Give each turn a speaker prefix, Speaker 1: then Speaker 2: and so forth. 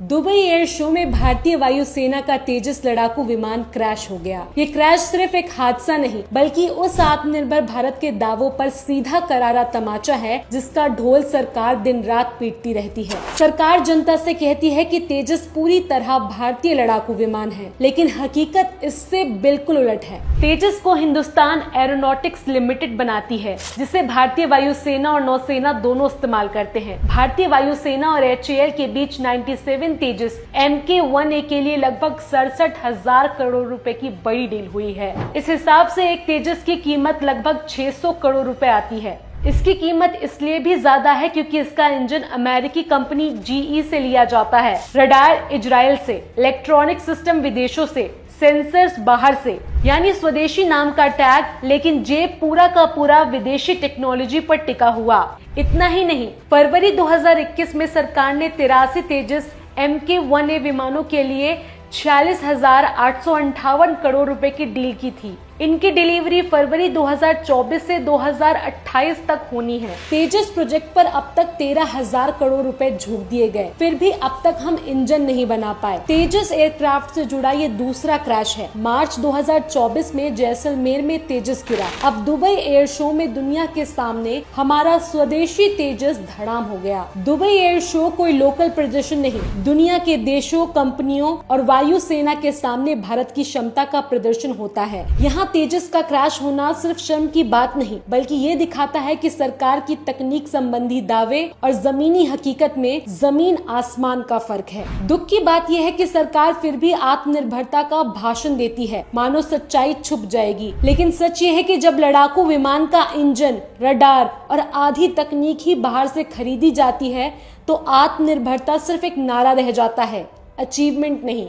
Speaker 1: Dubai air show में भारतीय वायुसेना का तेजस लड़ाकू विमान क्रैश हो गया। ये क्रैश सिर्फ एक हादसा नहीं बल्कि उस आत्मनिर्भर भारत के दावों पर सीधा करारा तमाचा है जिसका ढोल सरकार दिन रात पीटती रहती है। सरकार जनता से कहती है कि तेजस पूरी तरह भारतीय लड़ाकू विमान है, लेकिन हकीकत इससे बिल्कुल उलट है। तेजस को हिंदुस्तान एरोनॉटिक्स लिमिटेड बनाती है, जिसे भारतीय वायुसेना और नौसेना दोनों इस्तेमाल करते हैं। भारतीय वायुसेना और HAL के बीच 97 तेजस MK-1A के लिए लगभग 67,000 करोड़ रुपए की बड़ी डील हुई है। इस हिसाब से एक तेजस की कीमत लगभग 600 करोड़ रुपए आती है। इसकी कीमत इसलिए भी ज्यादा है क्योंकि इसका इंजन अमेरिकी कंपनी GE से लिया जाता है, रडार इजराइल से, इलेक्ट्रॉनिक सिस्टम विदेशों से, सेंसर्स बाहर से, यानी स्वदेशी नाम का टैग, लेकिन जेब पूरा का पूरा विदेशी टेक्नोलॉजी पर टिका हुआ। इतना ही नहीं, फरवरी 2021 में सरकार ने 83 तेजस MK-1A विमानों के लिए 46,858 करोड़ रुपए की डील की थी। इनकी डिलीवरी फरवरी 2024 से 2028 तक होनी है। तेजस प्रोजेक्ट पर अब तक 13,000 करोड़ रुपए झोंक दिए गए, फिर भी अब तक हम इंजन नहीं बना पाए। तेजस एयरक्राफ्ट से जुड़ा ये दूसरा क्रैश है। मार्च 2024 में जैसलमेर में तेजस गिरा। अब दुबई एयर शो में दुनिया के सामने हमारा स्वदेशी तेजस धड़ाम हो गया। दुबई एयर शो कोई लोकल प्रदर्शन नहीं, दुनिया के देशों, कंपनियों और वायुसेना के सामने भारत की क्षमता का प्रदर्शन होता है। यहाँ तेजस का क्रैश होना सिर्फ शर्म की बात नहीं, बल्कि ये दिखाता है कि सरकार की तकनीक संबंधी दावे और जमीनी हकीकत में जमीन आसमान का फर्क है। दुख की बात यह है कि सरकार फिर भी आत्मनिर्भरता का भाषण देती है, मानो सच्चाई छुप जाएगी। लेकिन सच ये है कि जब लड़ाकू विमान का इंजन, रडार और आधी तकनीक ही बाहर से खरीदी जाती है तो आत्मनिर्भरता सिर्फ एक नारा रह जाता है, अचीवमेंट नहीं।